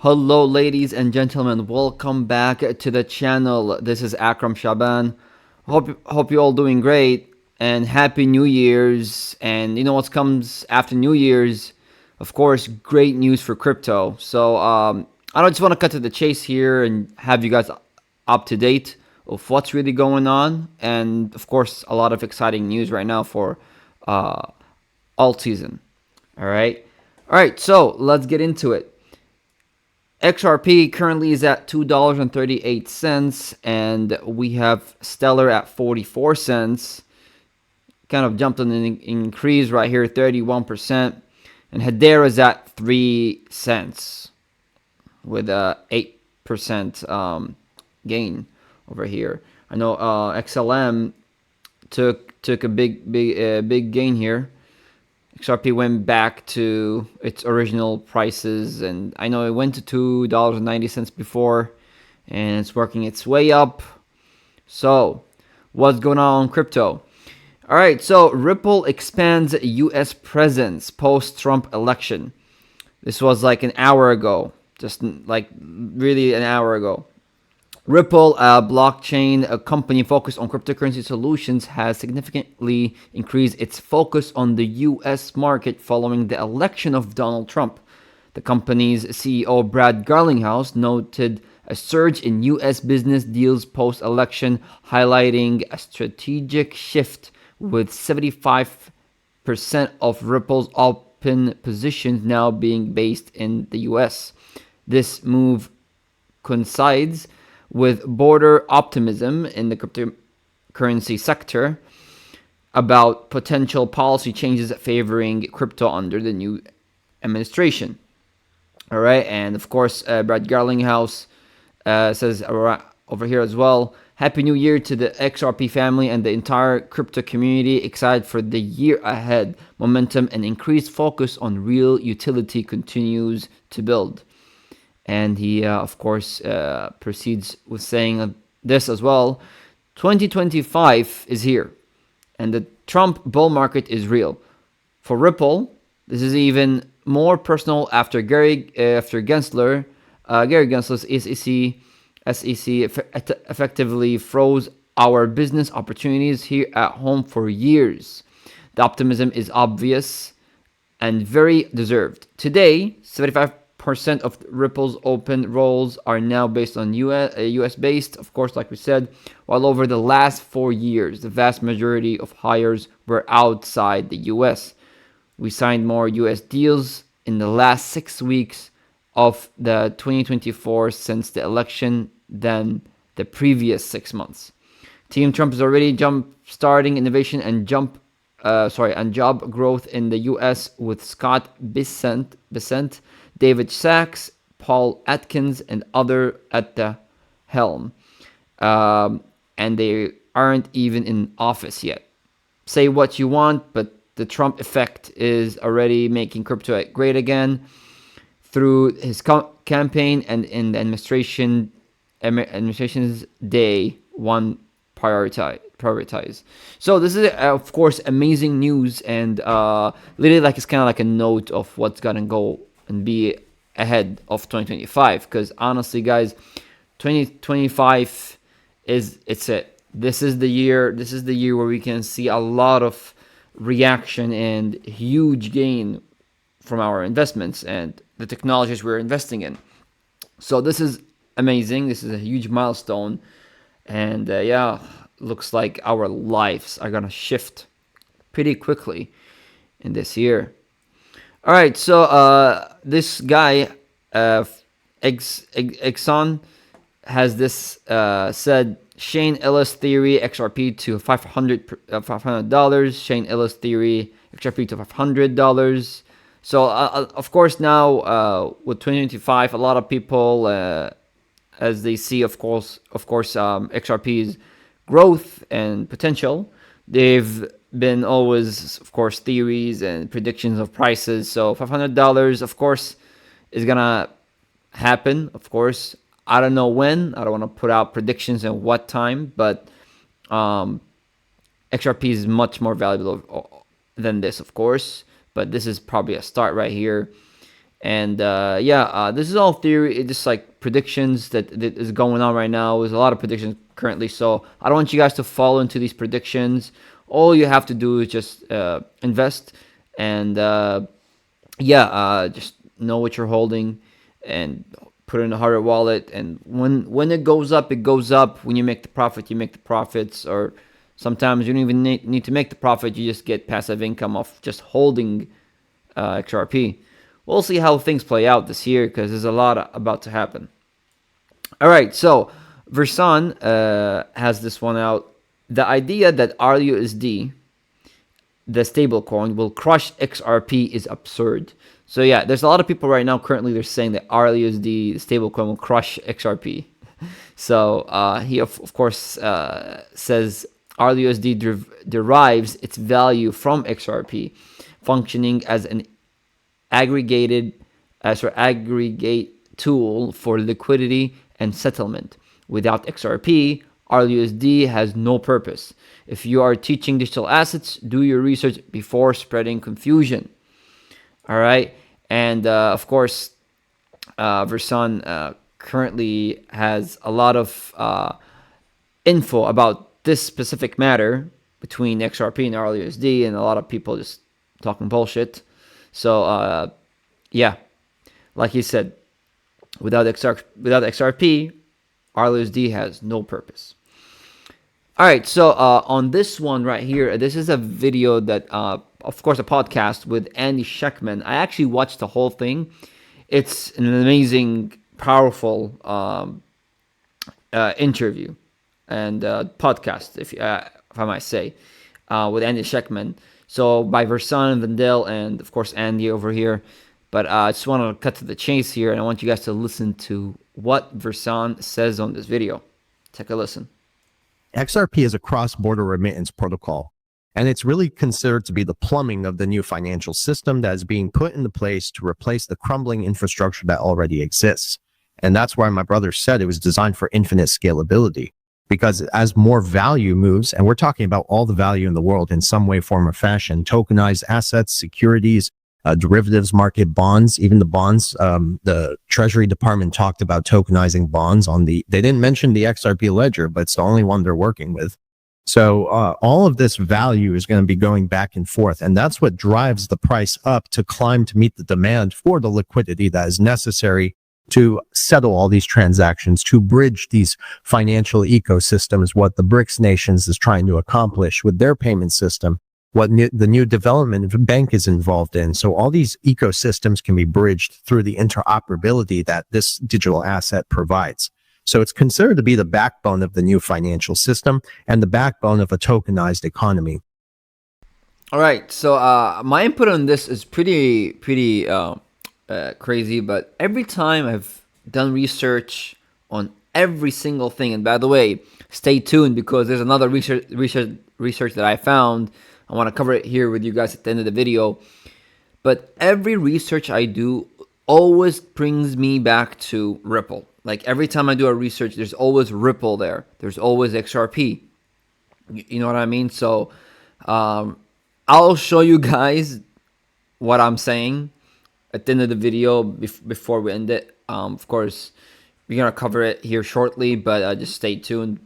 Hello, ladies and gentlemen. Welcome back to the channel. This is Akram Shaban. Hope you all doing great and happy New Year's. And you know what comes after New Year's? Of course, great news for crypto. I don't just want to cut to the chase here and have you guys up to date of what's really going on. And of course, a lot of exciting news right now for uh, alt season. All right. So let's get into it. XRP currently is at $2.38, and we have Stellar at 44 cents. Kind of jumped on an increase right here, 31%. And Hedera is at 3 cents with a 8% gain over here. I know XLM took a big gain here. XRP went back to its original prices, and I know it went to $2.90 before, and it's working its way up. So, what's going on crypto? All right, so Ripple expands U.S. presence post-Trump election. This was like an hour ago, just like really an hour ago. Ripple, a blockchain a company focused on cryptocurrency solutions, has significantly increased its focus on the U.S. market following the election of Donald Trump. The company's CEO, Brad Garlinghouse, noted a surge in U.S. business deals post-election, highlighting a strategic shift with 75% of Ripple's open positions now being based in the U.S. This move coincides with broader optimism in the cryptocurrency sector about potential policy changes favoring crypto under the new administration. All right, and of course, Brad Garlinghouse says over here as well, Happy New Year to the XRP family and the entire crypto community. Excited for the year ahead. Momentum and increased focus on real utility continues to build. And he, of course, proceeds with saying this as well. 2025 is here, and the Trump bull market is real. For Ripple, this is even more personal after Gary Gensler's SEC effectively froze our business opportunities here at home for years. The optimism is obvious and very deserved. Today, 75% of Ripple's open roles are now based on US based, of course, like we said, while over the last 4 years, the vast majority of hires were outside the US. We signed more US deals in the last 6 weeks of the 2024 since the election than the previous 6 months. Team Trump is already starting innovation and job growth in the US with Scott Bessent, David Sachs, Paul Atkins, and other at the helm. And they aren't even in office yet. Say what you want, but the Trump effect is already making crypto great again through his campaign and in the administration's day one prioritize. So this is of course amazing news, and literally like it's kind of like a note of what's gonna go and be ahead of 2025, because honestly guys, 2025 it's it. This is the year where we can see a lot of reaction and huge gain from our investments and the technologies we're investing in. So this is amazing. This is a huge milestone, and looks like our lives are gonna shift pretty quickly in this year. All right, so this guy, Exxon, has this said Shane Ellis theory XRP to $500. Shane Ellis theory XRP to $500. So of course now with 2025, a lot of people as they see of course XRP's growth and potential, they've been always of course theories and predictions of prices. So $500 of course is gonna happen. Of course, I don't know when. I don't want to put out predictions and what time, but XRP is much more valuable than this, of course. But this is probably a start right here. And this is all theory. It's just like predictions that is going on right now. There's a lot of predictions currently, so I don't want you guys to fall into these predictions. All you have to do is just invest and just know what you're holding and put it in a hardware wallet. And when it goes up, it goes up. When you make the profit, you make the profits. Or sometimes you don't even need to make the profit. You just get passive income off just holding XRP. We'll see how things play out this year because there's a lot about to happen. All right, so Versan has this one out. The idea that RUSD, the stablecoin, will crush XRP is absurd. So yeah, there's a lot of people right now currently they're saying that RUSD, the stablecoin, will crush XRP. So he of course says RUSD derives its value from XRP, functioning as an aggregate tool for liquidity and settlement. Without XRP, RUSD has no purpose. If you are teaching digital assets, do your research before spreading confusion. All right, and of course, Versan currently has a lot of info about this specific matter between XRP and RUSD, and a lot of people just talking bullshit. So like he said, without XRP, RUSD has no purpose. All right, so on this one right here, this is a video that, of course, a podcast with Andy Schectman. I actually watched the whole thing. It's an amazing, powerful interview and podcast, if I might say, with Andy Schectman. So by Versan, Vendel, and of course Andy over here. But I just want to cut to the chase here, and I want you guys to listen to what Versan says on this video. Take a listen. XRP is a cross-border remittance protocol, and it's really considered to be the plumbing of the new financial system that is being put into place to replace the crumbling infrastructure that already exists. And that's why my brother said it was designed for infinite scalability, because as more value moves, and we're talking about all the value in the world in some way, form, or fashion, tokenized assets, securities, derivatives market, bonds, even the bonds, the Treasury Department talked about tokenizing bonds they didn't mention the XRP ledger, but it's the only one they're working with. So all of this value is going to be going back and forth. And that's what drives the price up to climb to meet the demand for the liquidity that is necessary to settle all these transactions, to bridge these financial ecosystems, what the BRICS nations is trying to accomplish with their payment system, what the new development bank is involved in. So all these ecosystems can be bridged through the interoperability that this digital asset provides. So it's considered to be the backbone of the new financial system and the backbone of a tokenized economy. All right. So my input on this is pretty crazy, but every time I've done research on every single thing, and by the way, stay tuned because there's another research that I found. I want to cover it here with you guys at the end of the video. But every research I do always brings me back to Ripple. Like every time I do a research, there's always Ripple there. There's always XRP. You know what I mean? So I'll show you guys what I'm saying at the end of the video before we end it. Of course, we're going to cover it here shortly, but just stay tuned.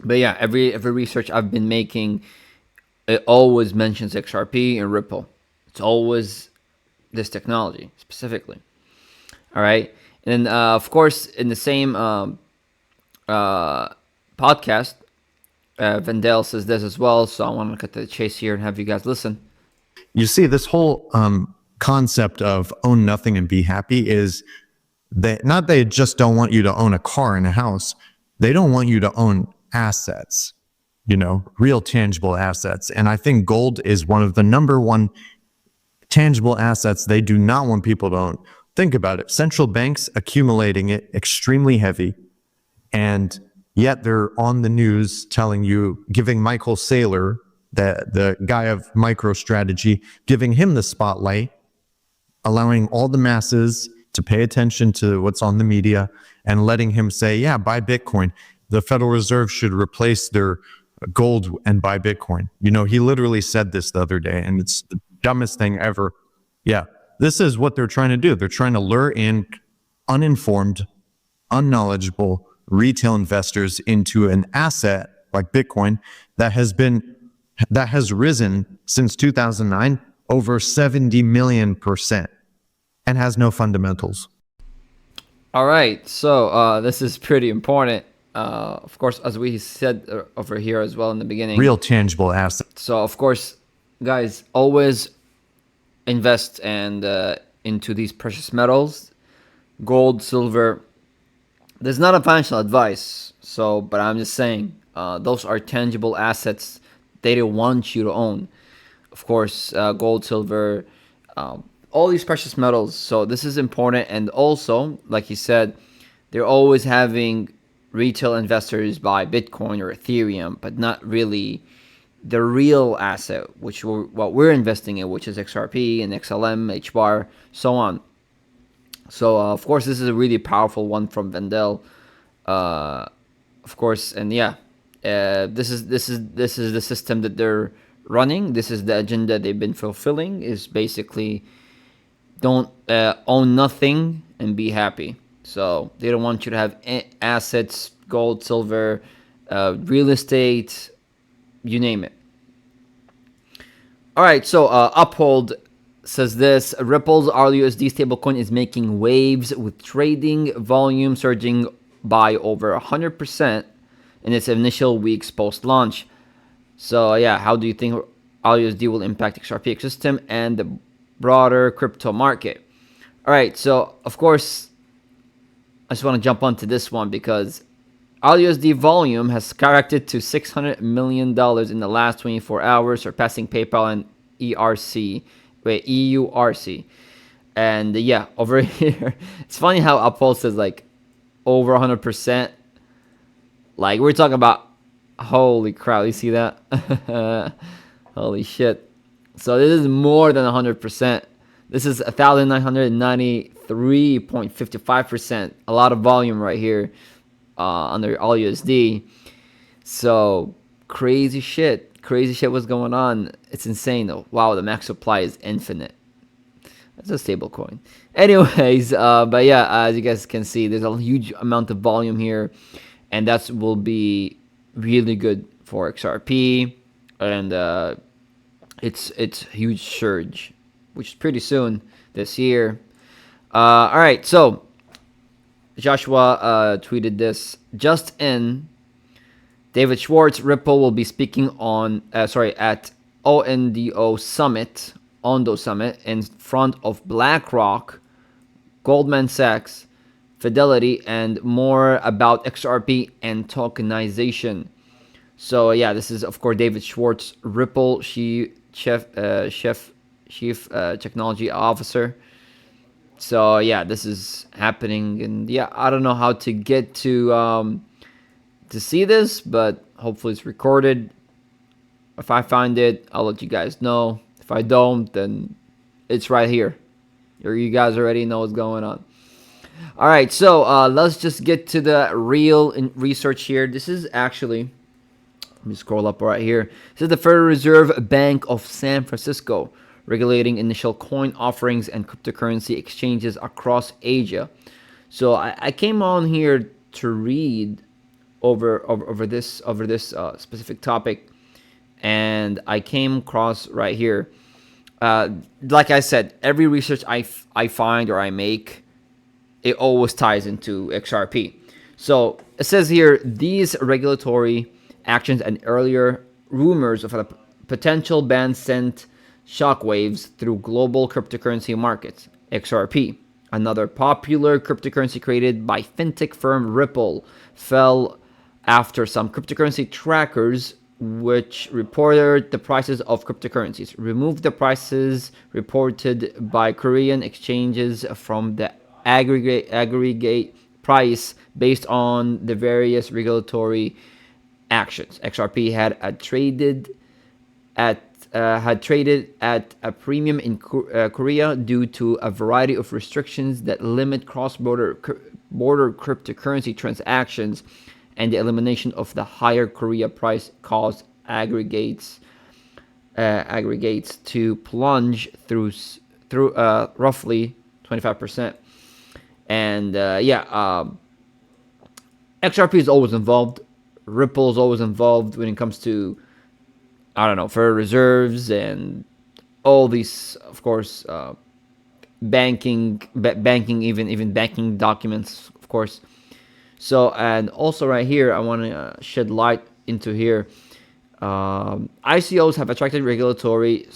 But yeah, every research I've been making, it always mentions XRP and Ripple. It's always this technology specifically. All right. And then, of course, in the same podcast, Vendel says this as well. So I want to cut to the chase here and have you guys listen. You see, this whole concept of own nothing and be happy is that not they just don't want you to own a car and a house. They don't want you to own assets, real tangible assets. And I think gold is one of the number one tangible assets they do not want people to own. Think about it. Central banks accumulating it extremely heavy, and yet they're on the news telling you, giving Michael Saylor, the guy of MicroStrategy, giving him the spotlight, allowing all the masses to pay attention to what's on the media and letting him say, yeah, buy Bitcoin. The Federal Reserve should replace their gold and buy Bitcoin. He literally said this the other day, and it's the dumbest thing ever. Yeah. This is what they're trying to do. They're trying to lure in uninformed, unknowledgeable retail investors into an asset like Bitcoin that has risen since 2009 over 70 million% and has no fundamentals. All right, so this is pretty important. Of course, as we said over here as well in the beginning. Real tangible assets. So of course, guys, always invest into these precious metals, gold, silver. There's not a financial advice, but I'm just saying those are tangible assets they don't want you to own. Of course, gold, silver, all these precious metals. So this is important, and also, like he said, they're always having retail investors buy Bitcoin or Ethereum, but not really the real asset, what we're investing in, which is XRP and XLM, HBAR, so on. So of course, this is a really powerful one from Vendel, of course, and yeah, this is the system that they're running. This is the agenda they've been fulfilling. Is basically don't own nothing and be happy. So they don't want you to have assets, gold, silver, real estate, you name it. All right, so Uphold says this: Ripple's RUSD stablecoin is making waves with trading volume surging by over 100% in its initial weeks post-launch. So yeah, how do you think RUSD will impact XRP ecosystem and the broader crypto market? All right, so of course, I just want to jump onto this one because RUSD volume has skyrocketed to $600 million in the last 24 hours, surpassing PayPal and EURC. And yeah, over here, it's funny how Uphold says like over 100%. Like we're talking about, holy crap, you see that? Holy shit. So this is more than 100%. This is 1,993.55%. A lot of volume right here under RUSD. So crazy shit. Crazy shit was going on. It's insane though. Wow, the max supply is infinite. That's a stable coin. Anyways, but yeah, as you guys can see, there's a huge amount of volume here, and that will be really good for XRP, and it's huge surge, which is pretty soon this year. All right, so Joshua tweeted this just in. David Schwartz, Ripple will be speaking at Ondo Summit in front of BlackRock, Goldman Sachs, Fidelity, and more about XRP and tokenization. So yeah, this is of course David Schwartz, Ripple chief technology officer. So yeah, this is happening, and yeah, I don't know how to get to see this, but hopefully it's recorded. If I find it, I'll let you guys know. If I don't, then it's right here. You guys already know what's going on. All right, so let's just get to the real research here. This is actually, let me scroll up right here. This is the Federal Reserve Bank of San Francisco regulating initial coin offerings and cryptocurrency exchanges across Asia. So I came on here to read over this specific topic, and I came across right here. Like I said, every research I find or I make, it always ties into XRP. So it says here, these regulatory actions and earlier rumors of a potential ban sent shockwaves through global cryptocurrency markets. XRP, another popular cryptocurrency created by fintech firm Ripple, fell after some cryptocurrency trackers, which reported the prices of cryptocurrencies, removed the prices reported by Korean exchanges from the aggregate price based on the various regulatory actions. XRP had traded at a premium in Korea due to a variety of restrictions that limit cross-border cryptocurrency transactions, and the elimination of the higher Korea price caused aggregates to plunge through through roughly 25%. And XRP is always involved. Ripple is always involved when it comes to, I don't know, for reserves and all these, of course, banking, even banking documents, of course. So, and also right here, I want to shed light into here. ICOs have attracted regulatory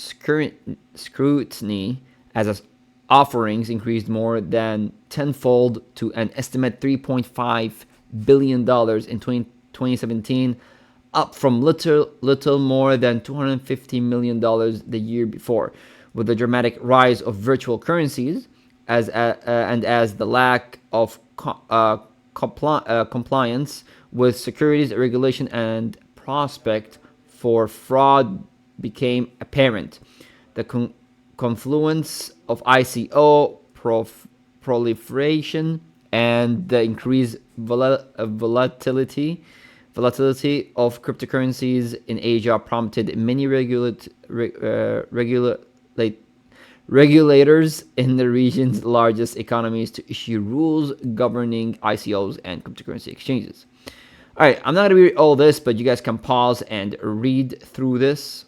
scrutiny as offerings increased more than tenfold to an estimated $3.5 billion in 2017, up from little more than $250 million the year before. With the dramatic rise of virtual currencies and as the lack of compliance with securities regulation and prospect for fraud became apparent, the confluence of ICO proliferation and the increased volatility of cryptocurrencies in Asia prompted many regulators in the region's largest economies to issue rules governing ICOs and cryptocurrency exchanges. All right, I'm not going to read all this, but you guys can pause and read through this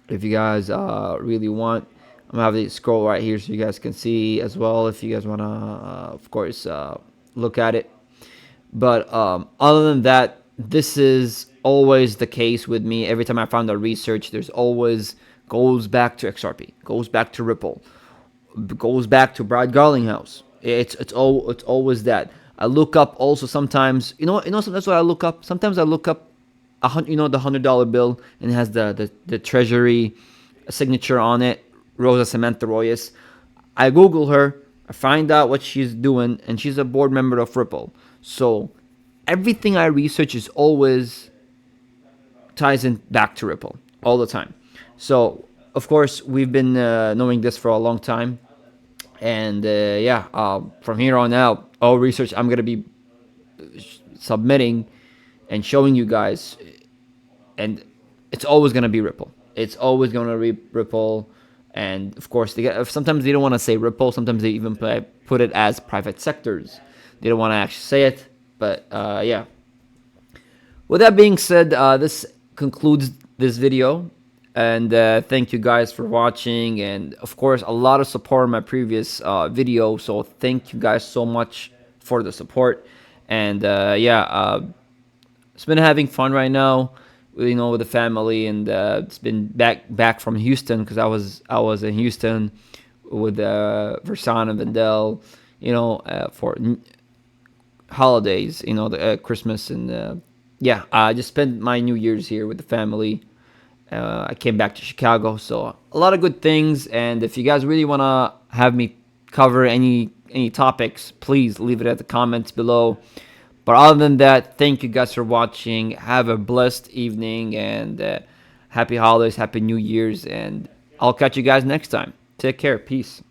if you guys really want. I'm going to have to scroll right here so you guys can see as well if you guys want to, of course, look at it. But other than that, this is always the case with me. Every time I found a research, there's always goes back to XRP, goes back to Ripple, goes back to Brad Garlinghouse. It's always that. I look up also sometimes, that's what I look up. Sometimes I look up the $100 bill and it has the treasury signature on it, Rosa Samantha Royes. I Google her, I find out what she's doing, and she's a board member of Ripple. So everything I research is always ties in back to Ripple all the time. So of course we've been knowing this for a long time, and from here on out, all research I'm gonna be submitting and showing you guys, and it's always gonna be Ripple. It's always gonna be Ripple. And of course, sometimes they don't want to say Ripple. Sometimes they even put it as private sectors. They don't want to actually say it. But with that being said, this concludes this video. And thank you guys for watching. And of course, a lot of support in my previous video. So thank you guys so much for the support. And it's been having fun right now, with the family, and it's been back from Houston, because I was in Houston with Versan and Vendel, for holidays, the Christmas, and I just spent my New Year's here with the family. I came back to Chicago, so a lot of good things. And if you guys really want to have me cover any topics, please leave it at the comments below. But other than that, thank you guys for watching. Have a blessed evening, and happy holidays, happy New Year's, and I'll catch you guys next time. Take care. Peace.